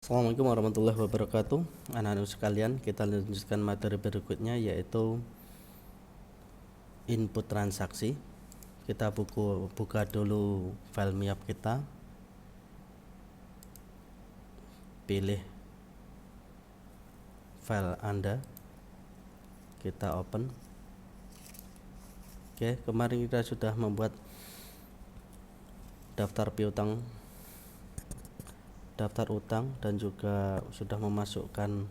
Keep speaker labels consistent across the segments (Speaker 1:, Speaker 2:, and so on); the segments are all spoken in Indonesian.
Speaker 1: Assalamualaikum warahmatullahi wabarakatuh. Anak-anak sekalian, kita lanjutkan materi berikutnya yaitu input transaksi. Kita buka dulu file MIAP kita. Pilih file Anda. Kita open. Oke, kemarin kita sudah membuat daftar piutang, daftar utang, dan juga sudah memasukkan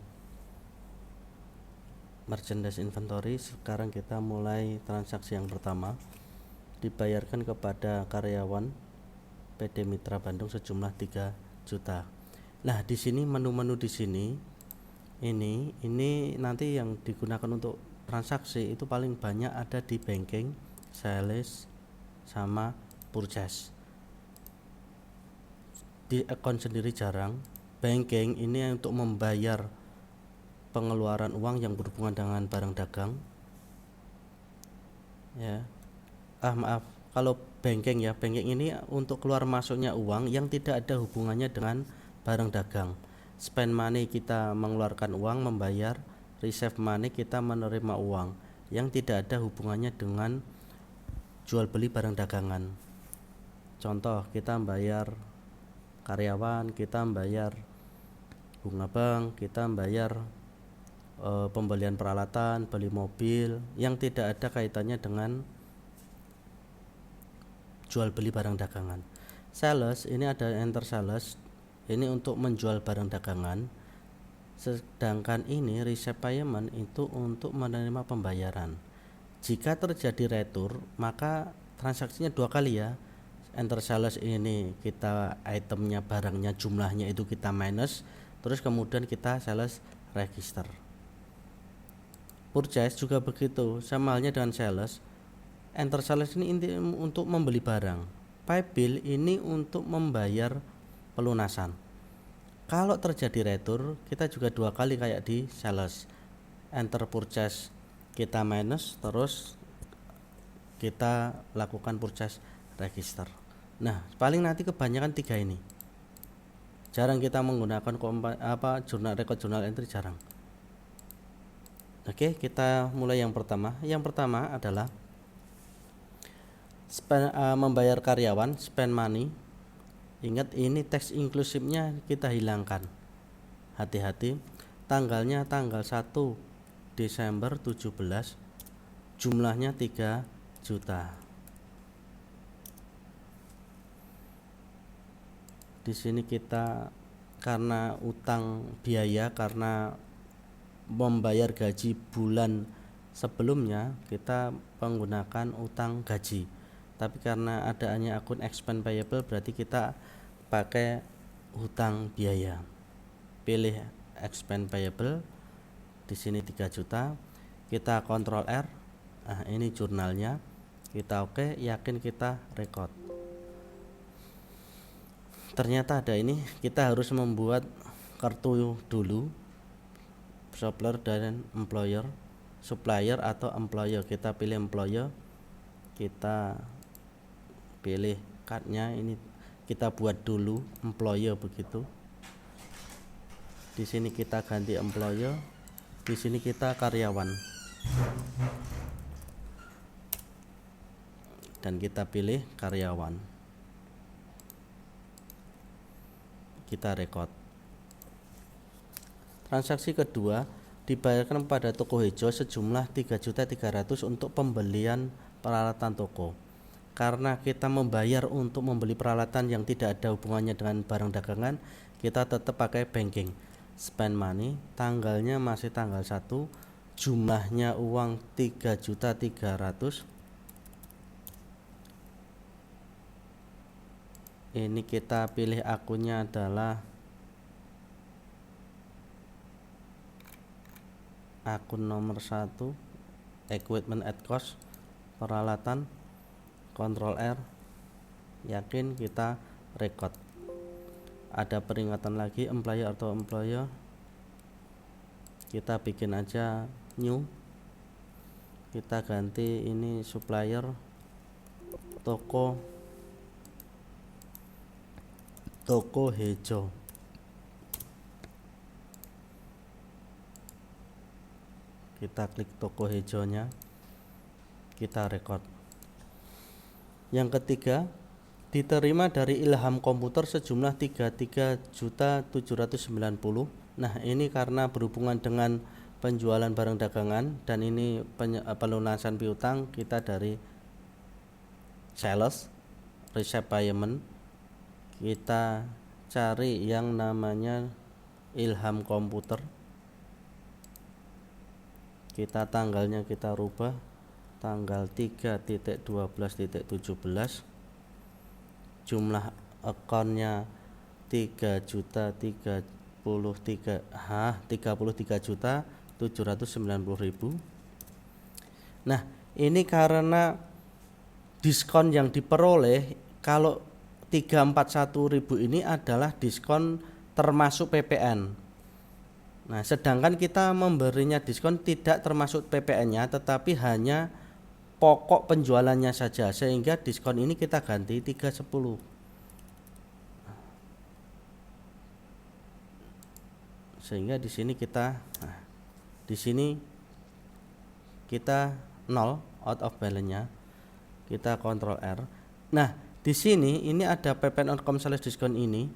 Speaker 1: merchandise inventory. Sekarang kita mulai transaksi yang pertama, dibayarkan kepada karyawan PD Mitra Bandung sejumlah 3 juta. Nah, di sini menu-menu di sini ini nanti yang digunakan untuk transaksi itu paling banyak ada di banking, sales, sama purchase. Di account sendiri jarang. Banking ini untuk membayar pengeluaran uang yang berhubungan dengan barang dagang. Ya. Maaf, kalau banking ya, banking ini untuk keluar masuknya uang yang tidak ada hubungannya dengan barang dagang. Spend money kita mengeluarkan uang membayar, receive money kita menerima uang yang tidak ada hubungannya dengan jual beli barang dagangan. Contoh, kita bayar karyawan, kita bayar bunga bank, kita bayar pembelian peralatan, beli mobil yang tidak ada kaitannya dengan jual beli barang dagangan. Sales ini ada enter sales, ini untuk menjual barang dagangan. Sedangkan ini receive payment itu untuk menerima pembayaran. Jika terjadi retur, maka transaksinya 2 kali ya. Enter sales ini kita itemnya, barangnya, jumlahnya itu kita minus, terus kemudian kita sales register. Purchase juga begitu, sama halnya dengan sales. Enter sales ini untuk membeli barang. Pay bill ini untuk membayar pelunasan. Kalau terjadi retur, kita juga 2 kali kayak di sales. Enter purchase kita minus, terus kita lakukan purchase register. Nah, paling nanti kebanyakan 3 ini. Jarang kita menggunakan jurnal record, jurnal entry jarang. Oke, kita mulai yang pertama. Yang pertama adalah membayar karyawan, spend money. Ingat, ini teks inklusifnya kita hilangkan. Hati-hati. Tanggalnya tanggal 1 Desember 17, jumlahnya 3 juta. Di sini kita karena utang biaya, karena membayar gaji bulan sebelumnya, kita menggunakan utang gaji. Tapi karena adanya akun expense payable, berarti kita pakai hutang biaya. Pilih expense payable. Di sini 3 juta. Kita Ctrl R. Nah, ini jurnalnya. Kita oke, yakin, kita record. Ternyata ada ini, kita harus membuat kartu dulu. Supplier dan employer, supplier atau employer. Kita pilih employer, kita pilih cardnya, ini kita buat dulu employer begitu. Di sini kita ganti employer, di sini kita karyawan, dan kita pilih karyawan. Kita record. Transaksi kedua, dibayarkan pada toko hijau sejumlah 3.300.000 untuk pembelian peralatan toko. Karena kita membayar untuk membeli peralatan yang tidak ada hubungannya dengan barang dagangan, kita tetap pakai banking. Spend money, tanggalnya masih tanggal 1, jumlahnya uang 3.300.000. Ini kita pilih akunnya adalah akun nomor 1, equipment at cost, peralatan. Ctrl R, yakin, kita record. Ada peringatan lagi, employer atau employer, kita bikin aja new. Kita ganti ini supplier, toko hijau. kita klik toko hijaunya, kita record. Yang ketiga, diterima dari Ilham Komputer sejumlah 33.790. Nah, ini karena berhubungan dengan penjualan barang dagangan dan ini pelunasan piutang, kita dari sales receipt payment, kita cari yang namanya Ilham Komputer, kita tanggalnya kita rubah tanggal 3.12.17, jumlah akunnya 33.790.000. Nah, ini karena diskon yang diperoleh kalau 341.000 ini adalah diskon termasuk PPN. Nah, sedangkan kita memberinya diskon tidak termasuk PPN-nya, tetapi hanya pokok penjualannya saja, sehingga diskon ini kita ganti 310. Sehingga di sini kita nol out of balance-nya, kita Ctrl R. Nah, di sini ini ada PPN outcome sales diskon ini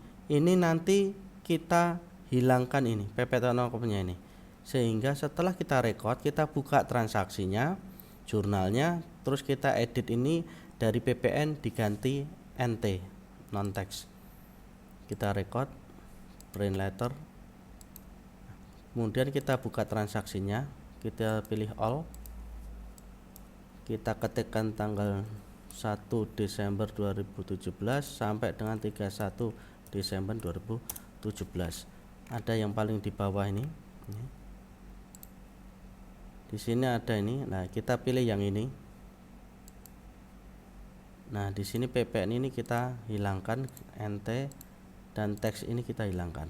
Speaker 1: nanti kita hilangkan ini PPN outcome-nya ini. Sehingga setelah kita record, kita buka transaksinya, jurnalnya, terus kita edit ini dari PPN diganti NT, non text. Kita record, print letter, kemudian kita buka transaksinya, kita pilih all, kita ketikkan tanggal 1 Desember 2017 sampai dengan 31 Desember 2017. Ada yang paling di bawah ini. Di sini ada ini. Nah, kita pilih yang ini. Nah, di sini PPN ini kita hilangkan, NT, dan teks ini kita hilangkan.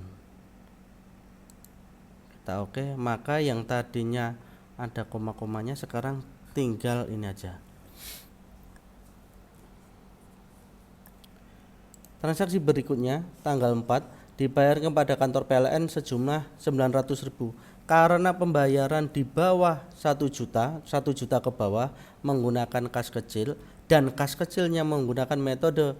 Speaker 1: Kita oke, maka yang tadinya ada koma-komanya sekarang tinggal ini aja. Transaksi berikutnya tanggal 4 dibayar kepada kantor PLN sejumlah 900.000. Karena pembayaran di bawah 1 juta ke bawah menggunakan kas kecil, dan kas kecilnya menggunakan metode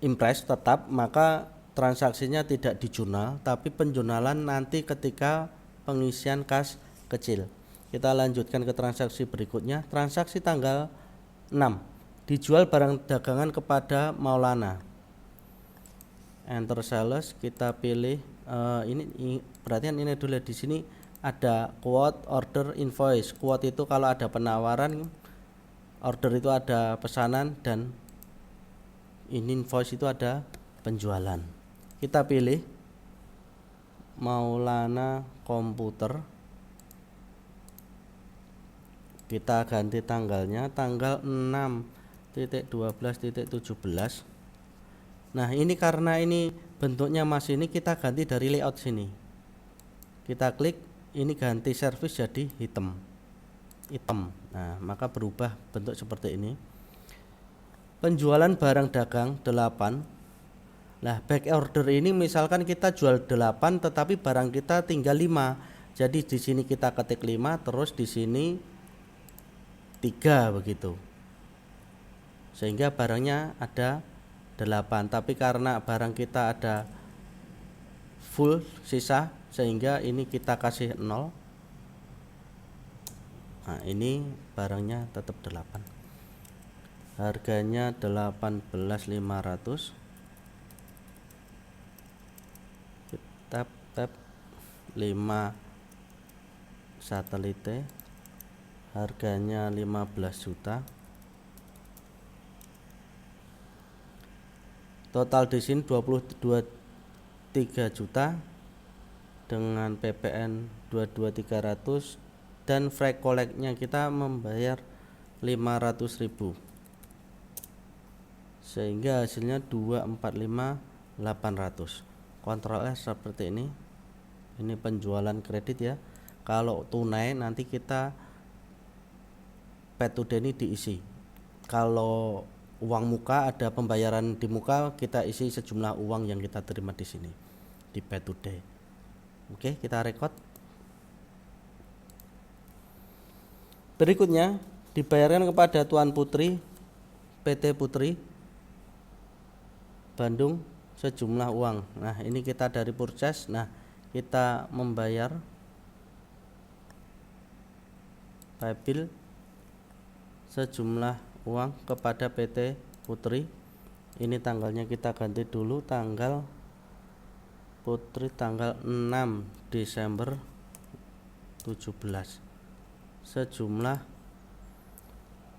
Speaker 1: impress tetap, maka transaksinya tidak di jurnal, tapi penjurnalan nanti ketika pengisian kas kecil. Kita lanjutkan ke transaksi berikutnya. Transaksi tanggal 6, dijual barang dagangan kepada Maulana. Enter sales, kita pilih ini perhatian ini dulu, di sini ada quote, order, invoice. Quote itu kalau ada penawaran, order itu ada pesanan, dan invoice itu ada penjualan. Kita pilih Maulana Komputer, kita ganti tanggalnya tanggal 6.12.17. Nah, ini karena ini bentuknya masih ini, kita ganti dari layout sini. Kita klik ini, ganti service jadi hitam. Nah, maka berubah bentuk seperti ini. Penjualan barang dagang 8. Nah, back order ini misalkan kita jual 8 tetapi barang kita tinggal 5. Jadi di sini kita ketik 5, terus di sini 3 begitu. Sehingga barangnya ada 8, tapi karena barang kita ada full sisa, sehingga ini kita kasih 0. Nah, ini barangnya tetap 8. Harganya 18.500. Kita tap 5 satelite, harganya 15 juta. Total di sini 23 juta dengan PPN 22.300, dan free collect-nya kita membayar 500.000. Sehingga hasilnya 245.800. Ctrl S seperti ini. Ini penjualan kredit ya. Kalau tunai nanti kita P2D ini diisi. Kalau uang muka, ada pembayaran di muka, kita isi sejumlah uang yang kita terima di sini di P2D. Oke, kita record. Berikutnya dibayarkan kepada Tuan Putri PT Putri Bandung sejumlah uang. Nah, ini kita dari purchase. Nah, kita membayar pay bill sejumlah uang kepada PT Putri. Ini tanggalnya kita ganti dulu, tanggal Putri tanggal 6 Desember 17 sejumlah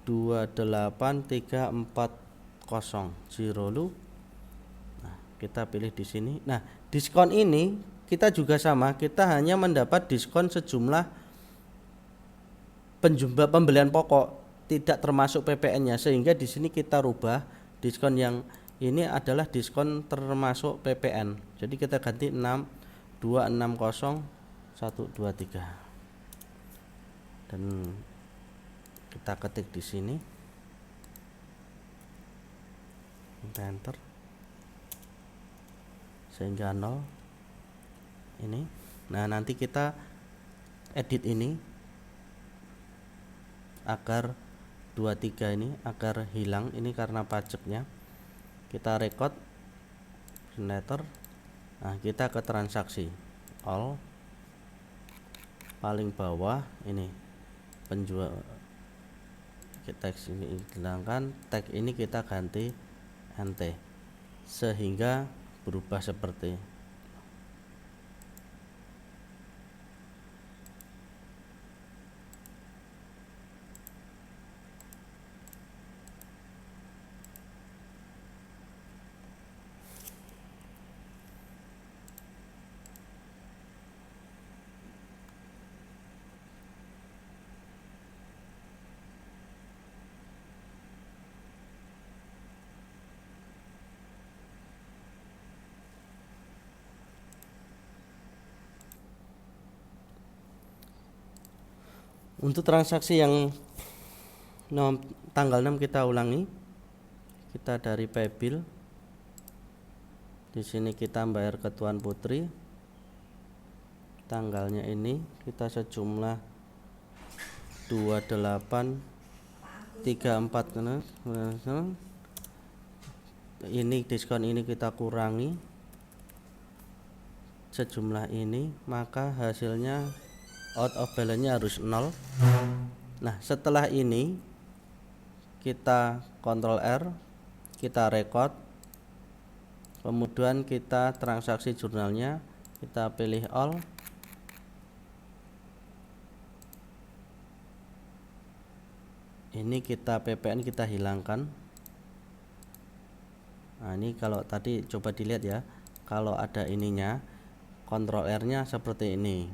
Speaker 1: 28340 lu. Nah, kita pilih di sini. Nah, diskon ini kita juga sama, kita hanya mendapat diskon sejumlah pembelian pokok, tidak termasuk PPN-nya, sehingga di sini kita rubah diskon yang ini adalah diskon termasuk PPN. Jadi kita ganti 6260123 dan kita ketik di sini, enter, sehingga 0 ini. Nah, nanti kita edit ini agar 23 ini agar hilang, ini karena pajaknya. Kita record generator. Nah, kita ke transaksi all, paling bawah ini penjual, teks ini hilangkan, tag ini kita ganti NT sehingga berubah seperti untuk transaksi yang tanggal 6 kita ulangi. Kita dari pay bill. Di sini kita bayar ke Tuan Putri. Tanggalnya ini kita sejumlah 2834. Ini diskon ini kita kurangi sejumlah ini, maka hasilnya out of balance-nya harus 0. Nah, setelah ini kita Ctrl R, kita record, kemudian kita transaksi jurnalnya, kita pilih all, ini kita PPN kita hilangkan. Nah, ini kalau tadi coba dilihat ya, kalau ada ininya, Ctrl R nya seperti ini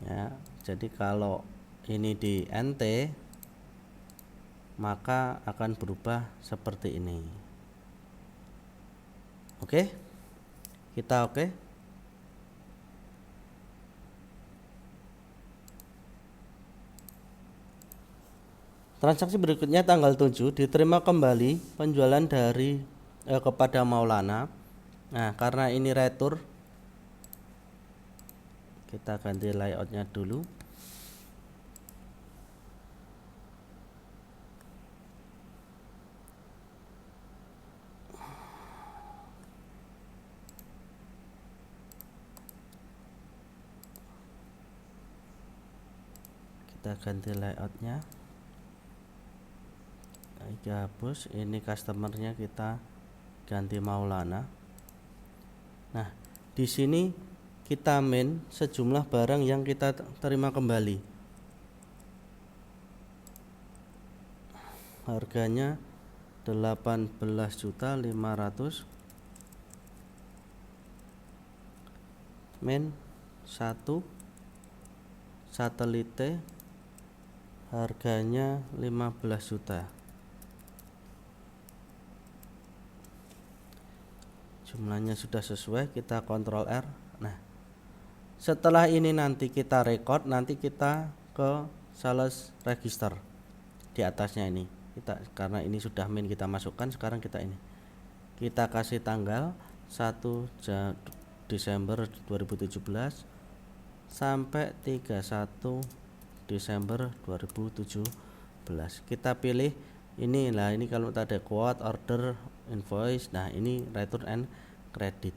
Speaker 1: ya. Jadi kalau ini di NT maka akan berubah seperti ini. Oke, kita oke. Transaksi berikutnya tanggal 7 diterima kembali penjualan dari kepada Maulana. Nah, karena ini retur, kita ganti layoutnya dulu. Kita ganti layoutnya, kita hapus. Ini customernya kita ganti Maulana. Nah, di sini kita main sejumlah barang yang kita terima kembali. Harganya 18.500. Main 1 satelite harganya 15 juta. Jumlahnya sudah sesuai, kita Ctrl R. Nah, setelah ini nanti kita record, nanti kita ke sales register di atasnya ini. Karena ini sudah main kita masukkan, sekarang kita ini. Kita kasih tanggal 1 Desember 2017 sampai 31 Desember 2017. Kita pilih ini lah, ini kalau ada quote, order, invoice. Nah, ini return and credit.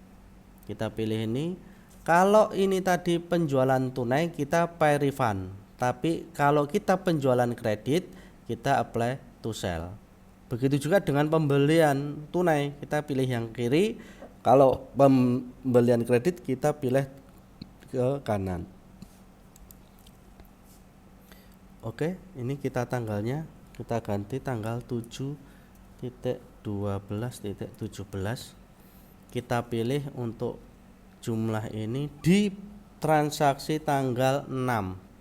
Speaker 1: Kita pilih ini. Kalau ini tadi penjualan tunai kita pay refund. Tapi kalau kita penjualan kredit kita apply to sell. Begitu juga dengan pembelian tunai, kita pilih yang kiri. Kalau pembelian kredit kita pilih ke kanan. Oke, ini kita tanggalnya kita ganti tanggal 7.12.17. Kita pilih untuk jumlah ini di transaksi tanggal 6.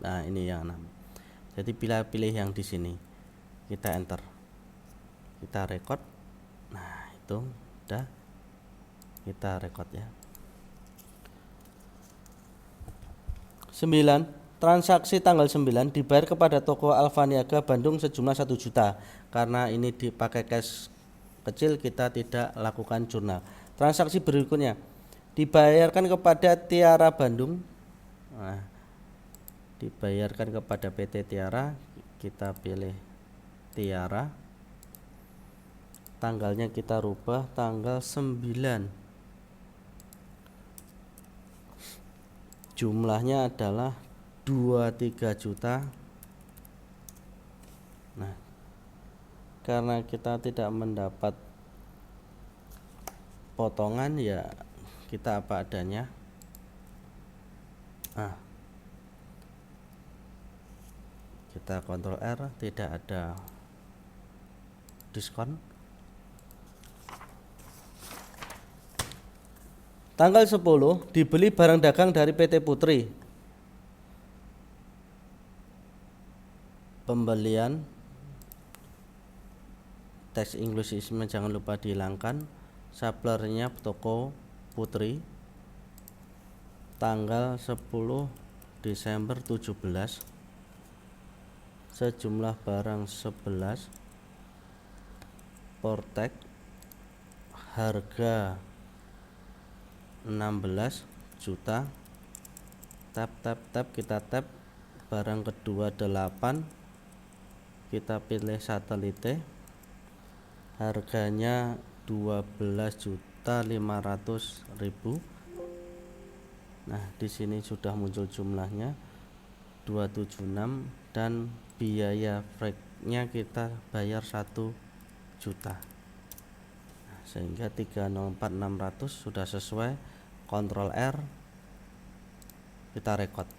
Speaker 1: Nah, ini yang 6. Jadi pilih yang di sini. Kita enter. Kita record. Nah, itu udah kita record ya. 9. Transaksi tanggal 9 dibayar kepada toko Alfa Niaga Bandung sejumlah 1 juta. Karena ini dipakai cash kecil, kita tidak lakukan jurnal. Transaksi berikutnya dibayarkan kepada Tiara Bandung. Nah, dibayarkan kepada PT Tiara, kita pilih Tiara. Tanggalnya kita rubah tanggal 9. Jumlahnya adalah 23 juta. Nah, karena kita tidak mendapat potongan ya kita apa adanya. Nah, kita Ctrl R, tidak ada diskon. Tanggal 10 dibeli barang dagang dari PT Putri. Pembelian teks Inggrisisme jangan lupa dihilangkan. Suppliernya toko Putri. Tanggal 10 Desember 17. Sejumlah barang 11. Portek harga 16 juta. Tap kita tap. Barang kedua 8. Kita pilih satelite. Harganya 12.500.000. Nah, di sini sudah muncul jumlahnya 276 dan biaya freight-nya kita bayar 1 juta. Nah, sehingga 304.600 sudah sesuai. Ctrl R, kita record.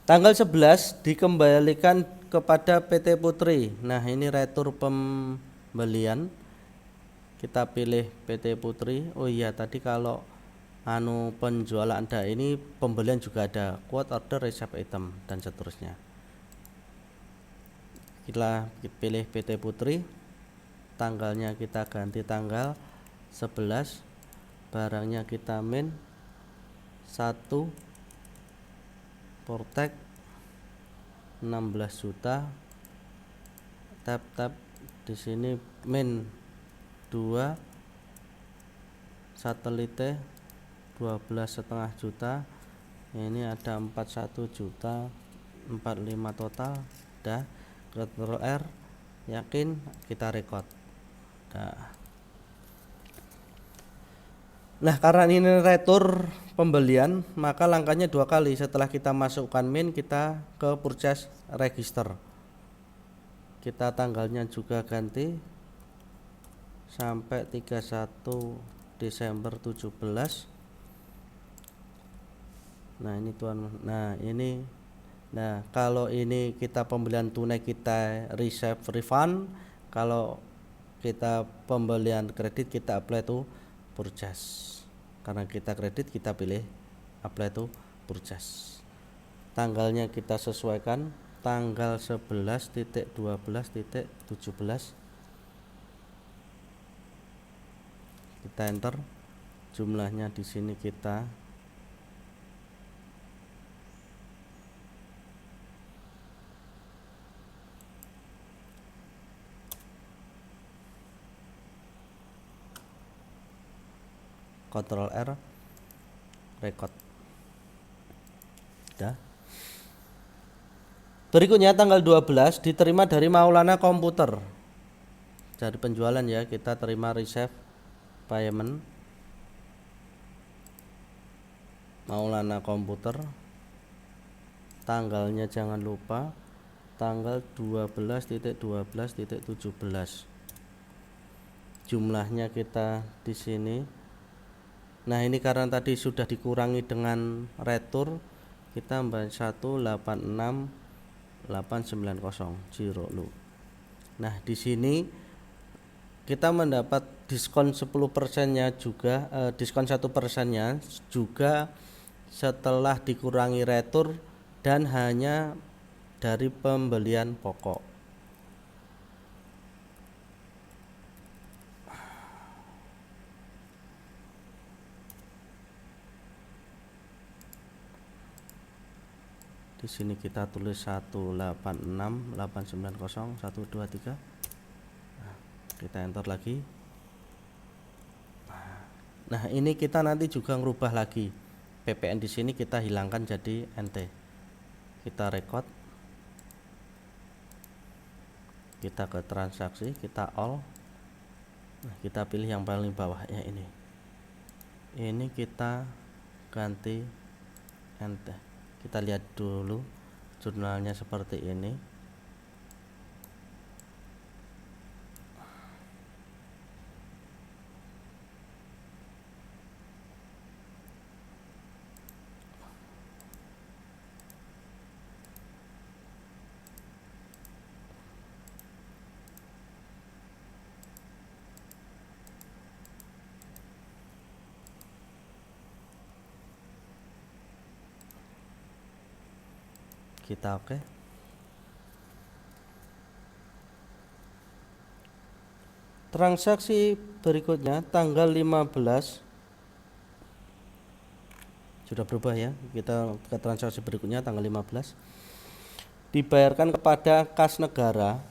Speaker 1: Tanggal 11 dikembalikan kepada PT Putri. Nah, ini retur pembelian. Kita pilih PT Putri. Oh iya, tadi kalau penjualan ada, ini pembelian juga ada, quote, order, receipt item dan seterusnya. Kita pilih PT Putri. Tanggalnya kita ganti tanggal 11. Barangnya kita min 1. Portek 16 juta. Tap di sini min 2. Satelite 12,5 juta. Ini ada 41 juta, 45 total. Dah, Ctrl R, yakin, kita record. Nah, karena ini retur pembelian, maka langkahnya 2 kali. Setelah kita masukkan min, kita ke purchase register. Kita tanggalnya juga ganti sampai 31 Desember 17. Nah, ini tuan. Nah, kalau ini kita pembelian tunai kita receive refund. Kalau kita pembelian kredit kita apply to purchase. Karena kita kredit kita pilih apply to purchase. Tanggalnya kita sesuaikan tanggal 11.12.17. Kita enter. Jumlahnya di sini kita Ctrl R, record. Udah. Berikutnya tanggal 12 diterima dari Maulana Komputer. Dari penjualan ya, kita terima receive payment Maulana Komputer. Tanggalnya jangan lupa tanggal 12.12.17. Jumlahnya kita di sini. Nah, ini karena tadi sudah dikurangi dengan retur, kita membayar 186.890 lu. Nah, di sini kita mendapat diskon 10%-nya juga, diskon 1%-nya juga setelah dikurangi retur dan hanya dari pembelian pokok. Di sini kita tulis 186.890.123. Nah, kita enter lagi. Nah, ini kita nanti juga ngerubah lagi. PPN di sini kita hilangkan jadi NT. Kita record. Kita ke transaksi, kita all. Nah, kita pilih yang paling bawahnya ini. Ini kita ganti NT. Kita lihat dulu jurnalnya seperti ini. Kita oke. Transaksi berikutnya tanggal 15 sudah berubah ya. Kita ke transaksi berikutnya tanggal 15 dibayarkan kepada kas negara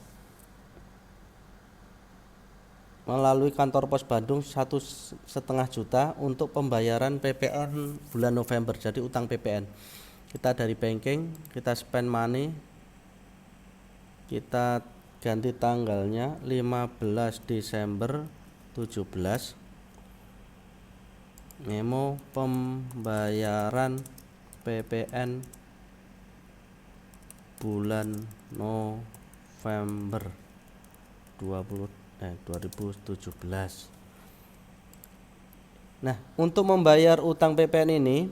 Speaker 1: melalui kantor pos Bandung 1,5 juta untuk pembayaran PPN bulan November, jadi utang PPN. Kita dari banking, kita spend money, kita ganti tanggalnya 15 Desember 17. Memo pembayaran PPN bulan November 2017. Nah, untuk membayar utang PPN ini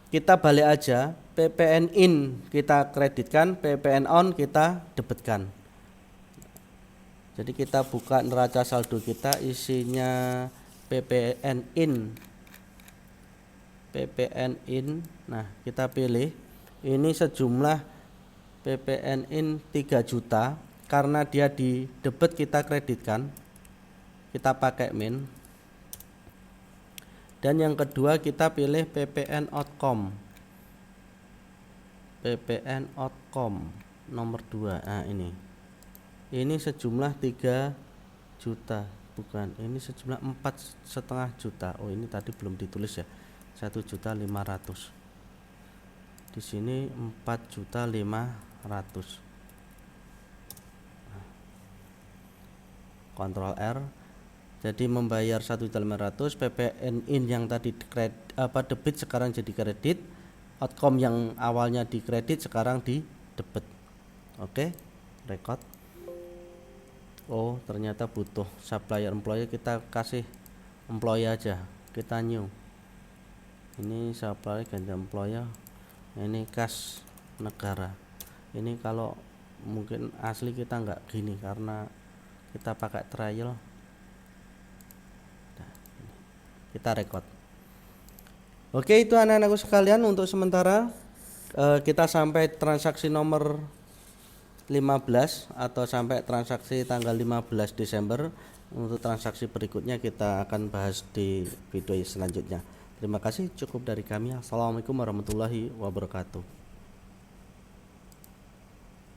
Speaker 1: kita balik aja, PPN in kita kreditkan, PPN on kita debitkan. Jadi kita buka neraca saldo kita, isinya PPN in. Nah, kita pilih ini sejumlah PPN in 3 juta. Karena dia di debit kita kreditkan, kita pakai min. Dan yang kedua kita pilih PPN outcome. PPN outcome nomor 2. Nah, ini sejumlah 3 juta, bukan, ini sejumlah 4,5 juta. Oh, ini tadi belum ditulis ya. 1.500.000. Di sini 4.500.000. Ctrl R. Jadi membayar 1.500.000, PPN in yang tadi debit sekarang jadi kredit, outcome yang awalnya di kredit sekarang di debit. Oke, record. Oh, ternyata butuh supplier employee, kita kasih employee aja, kita new. Ini supplier ganti employee, ini kas negara. Ini kalau mungkin asli kita nggak gini karena kita pakai trial. Kita record. Oke, itu anak-anakku sekalian, untuk sementara kita sampai transaksi nomor 15 atau sampai transaksi tanggal 15 Desember. Untuk transaksi berikutnya kita akan bahas di video selanjutnya. Terima kasih, cukup dari kami. Assalamualaikum warahmatullahi wabarakatuh.